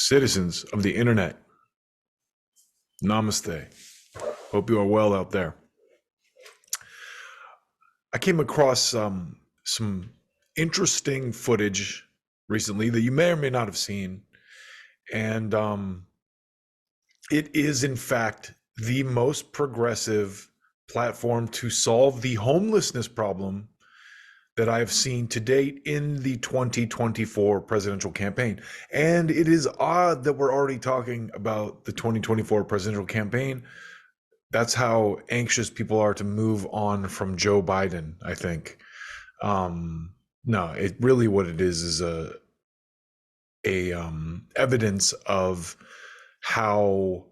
citizens of the internet. Namaste. Hope you are well out there. I came across some interesting footage recently that you may or may not have seen. And it is, in fact, the most progressive platform to solve the homelessness problem that I've seen to date in the 2024 presidential campaign. And it is odd that we're already talking about the 2024 presidential campaign. That's how anxious people are to move on from Joe Biden, I think. No, it really what it is a evidence of how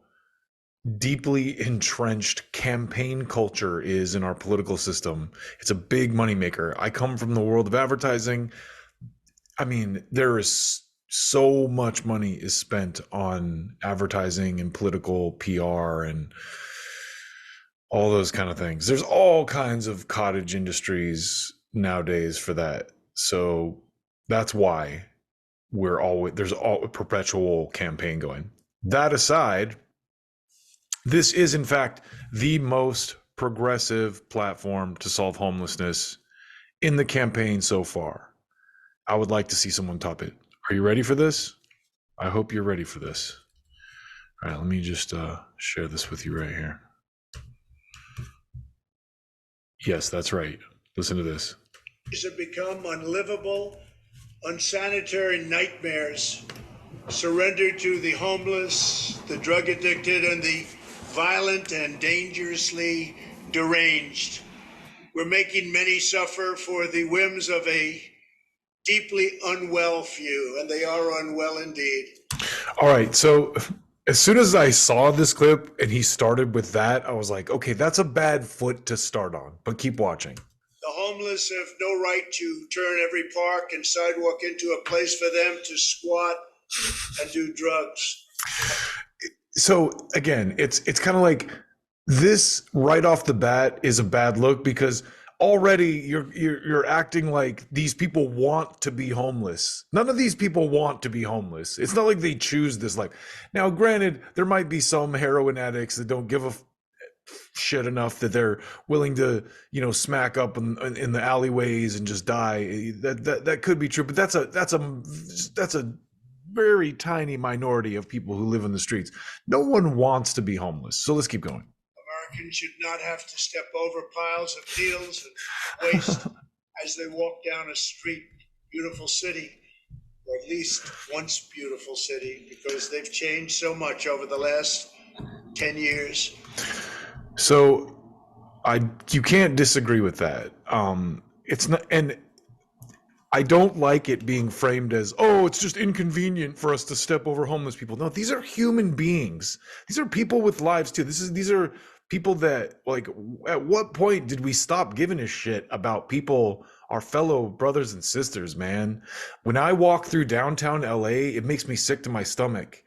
deeply entrenched campaign culture is in our political system. It's a big moneymaker. I come from the world of advertising. I mean, there is so much money is spent on advertising and political PR and all those kind of things. There's all kinds of cottage industries nowadays for that. So that's why there's a perpetual campaign going. That aside, this is, in fact, the most progressive platform to solve homelessness in the campaign so far. I would like to see someone top it. Are you ready for this? I hope you're ready for this. All right, let me just share this with you right here. Yes, that's right. Listen to this. These have become unlivable, unsanitary nightmares surrendered to the homeless, the drug addicted, and the violent and dangerously deranged. We're making many suffer for the whims of a deeply unwell few, and they are unwell indeed. All right, so as soon as I saw this clip and he started with that, I was like, okay, that's a bad foot to start on, but keep watching. The homeless have no right to turn every park and sidewalk into a place for them to squat and do drugs. So again, it's kind of like this right off the bat is a bad look because already you're acting like these people want to be homeless. None of these people want to be homeless. It's not like they choose this life. Now, granted, there might be some heroin addicts that don't give a shit enough that they're willing to, smack up in the alleyways and just die. That could be true, but that's a very tiny minority of people who live in the streets. No one wants to be homeless. So let's keep going. Americans should not have to step over piles of needles and waste as they walk down a street. Beautiful city, or at least once beautiful city, because they've changed so much over the last 10 years. So you can't disagree with that. It's not, and I don't like it being framed as, oh, it's just inconvenient for us to step over homeless people. No, these are human beings. These are people with lives too. These are people that, like, at what point did we stop giving a shit about people, our fellow brothers and sisters, man? When I walk through downtown LA, it makes me sick to my stomach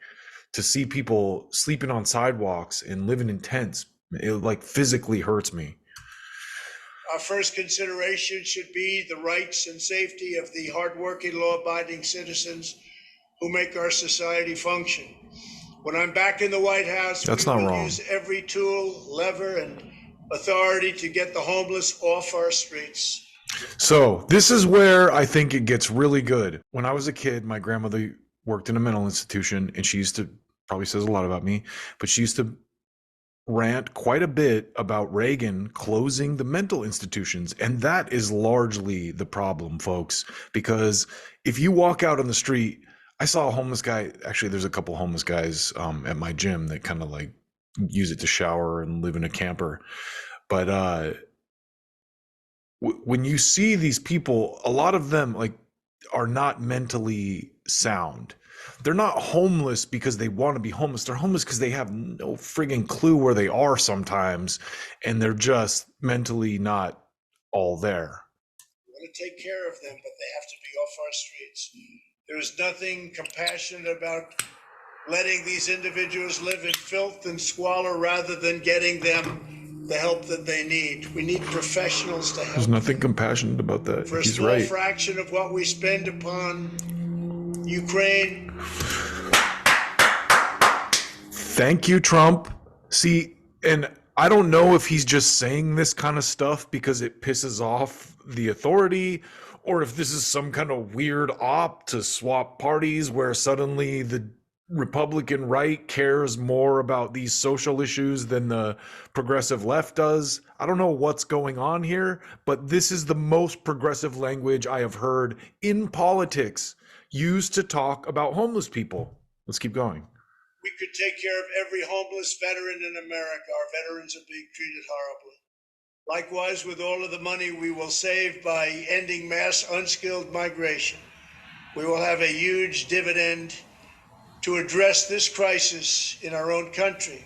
to see people sleeping on sidewalks and living in tents. It like physically hurts me. Our first consideration should be the rights and safety of the hardworking, law-abiding citizens who make our society function. When I'm back in the White House, That's we not will wrong. use every tool, lever, and authority to get the homeless off our streets. So this is where I think it gets really good. When I was a kid, my grandmother worked in a mental institution, and she used to, probably says a lot about me, but she used to rant quite a bit about Reagan closing the mental institutions. And that is largely the problem, folks, because if you walk out on the street, I saw a homeless guy. Actually, there's a couple homeless guys at my gym that kind of like use it to shower and live in a camper. But when you see these people, a lot of them like are not mentally sound. They're not homeless because they want to be homeless. They're homeless because they have no friggin' clue where they are sometimes, and they're just mentally not all there. We want to take care of them, but they have to be off our streets. There is nothing compassionate about letting these individuals live in filth and squalor rather than getting them the help that they need. We need professionals to help. There's nothing compassionate about that. For a He's small right. fraction of what we spend upon Ukraine, Thank you, Trump. See, and I don't know if he's just saying this kind of stuff because it pisses off the authority, or if this is some kind of weird op to swap parties where suddenly the Republican right cares more about these social issues than the progressive left does. I don't know what's going on here, but this is the most progressive language I have heard in politics used to talk about homeless people. Let's keep going. We could take care of every homeless veteran in America. Our veterans are being treated horribly. Likewise, with all of the money we will save by ending mass unskilled migration, we will have a huge dividend to address this crisis in our own country.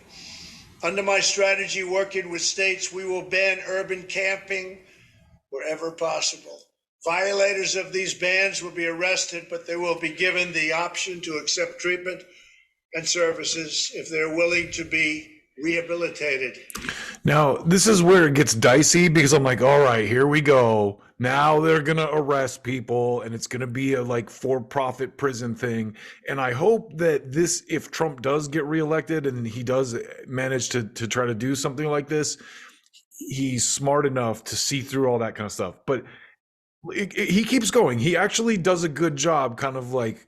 Under my strategy, working with states, we will ban urban camping wherever possible. Violators of these bans will be arrested, but they will be given the option to accept treatment and services if they're willing to be rehabilitated. Now, this is where it gets dicey because I'm like, all right, here we go. Now they're going to arrest people and it's going to be a like for-profit prison thing. And I hope that this, if Trump does get reelected and he does manage to try to do something like this, he's smart enough to see through all that kind of stuff. But he keeps going. He actually does a good job kind of like,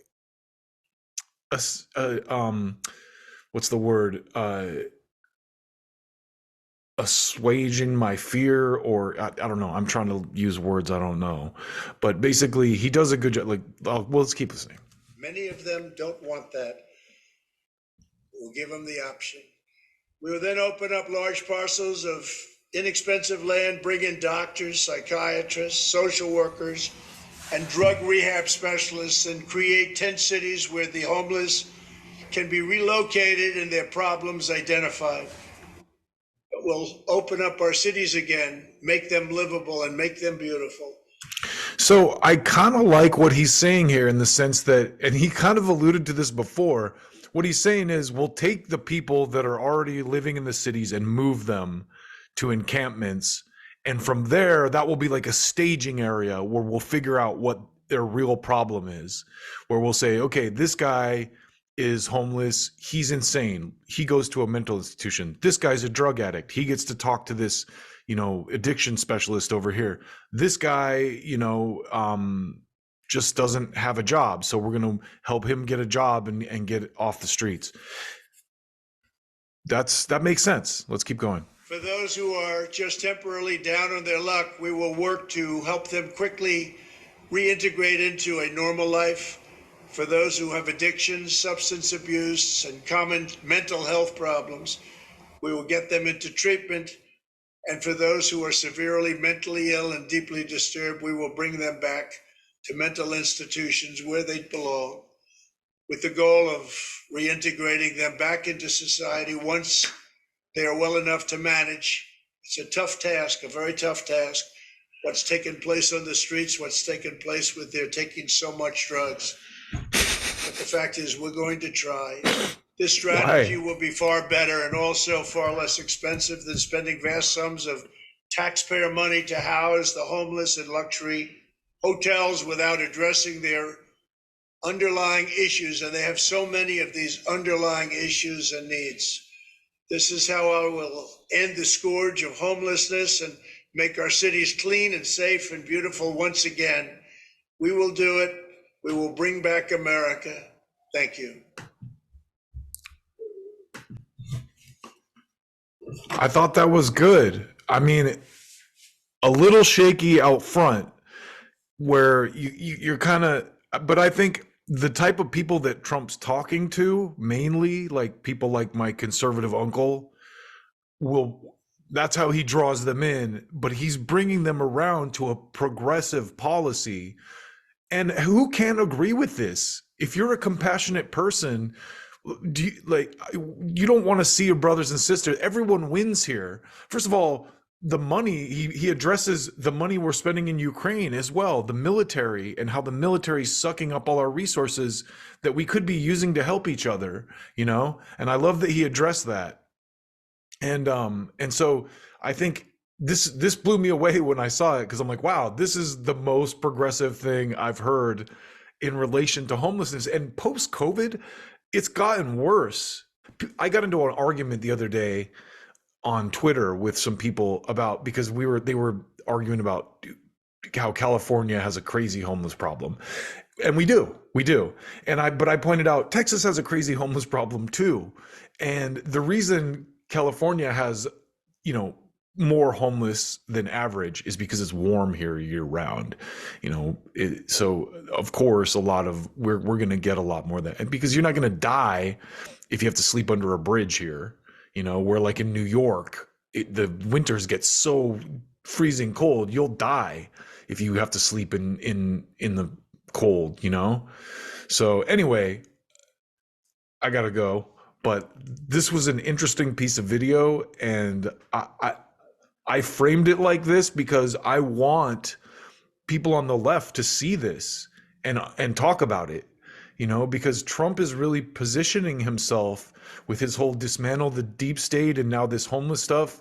what's the word? Assuaging my fear, or I don't know. I'm trying to use words I don't know, but basically he does a good job. Like, well, let's keep listening. Many of them don't want that. We'll give them the option. We will then open up large parcels of inexpensive land, bring in doctors, psychiatrists, social workers, and drug rehab specialists, and create tent cities where the homeless can be relocated and their problems identified. We'll open up our cities again, make them livable, and make them beautiful. So I kind of like what he's saying here in the sense that, and he kind of alluded to this before, what he's saying is we'll take the people that are already living in the cities and move them to encampments. And from there, that will be like a staging area where we'll figure out what their real problem is, where we'll say, okay, this guy is homeless. He's insane. He goes to a mental institution. This guy's a drug addict. He gets to talk to this, addiction specialist over here. This guy, just doesn't have a job. So we're going to help him get a job and get off the streets. That makes sense. Let's keep going. For those who are just temporarily down on their luck, we will work to help them quickly reintegrate into a normal life. For those who have addictions, substance abuse, and common mental health problems, we will get them into treatment. And for those who are severely mentally ill and deeply disturbed, we will bring them back to mental institutions where they belong, with the goal of reintegrating them back into society once they are well enough to manage. It's a tough task, a very tough task. What's taken place on the streets, what's taken place with their taking so much drugs. But the fact is, we're going to try. This strategy will be far better and also far less expensive than spending vast sums of taxpayer money to house the homeless in luxury hotels without addressing their underlying issues. And they have so many of these underlying issues and needs. This is how I will end the scourge of homelessness and make our cities clean and safe and beautiful once again. We will do it. We will bring back America. Thank you. I thought that was good. I mean, a little shaky out front where you're kind of, but I think the type of people that Trump's talking to, mainly like people like my conservative uncle, that's how he draws them in, but he's bringing them around to a progressive policy. And who can't agree with this? If you're a compassionate person, you don't want to see your brothers and sisters. Everyone wins here. First of all, the money, he addresses the money we're spending in Ukraine as well, the military, and how the military is sucking up all our resources that we could be using to help each other, and I love that he addressed that. And so I think this blew me away when I saw it, because I'm like, wow, this is the most progressive thing I've heard in relation to homelessness. And post-COVID, it's gotten worse. I got into an argument the other day on Twitter with some people about because they were arguing about how California has a crazy homeless problem. And we do. But I pointed out Texas has a crazy homeless problem too. And the reason California has, you know, more homeless than average is because it's warm here year round. So of course a lot of we're going to get a lot more of that. And because you're not going to die if you have to sleep under a bridge here, where like in New York, the winters get so freezing cold, you'll die if you have to sleep in the cold. So anyway, I gotta go. But this was an interesting piece of video, and I framed it like this because I want people on the left to see this and talk about it. Because Trump is really positioning himself with his whole dismantle the deep state and now this homeless stuff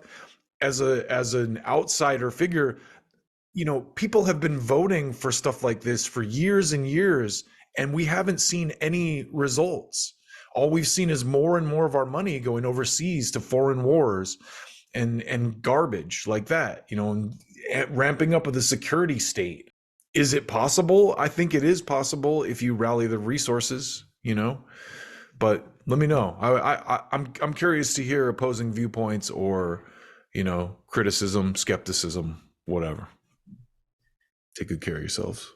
as an outsider figure. People have been voting for stuff like this for years and years, and we haven't seen any results. All we've seen is more and more of our money going overseas to foreign wars and garbage like that, and ramping up of the security state. Is it possible? I think it is possible if you rally the resources. But let me know. I'm curious to hear opposing viewpoints or criticism, skepticism, whatever. Take good care of yourselves.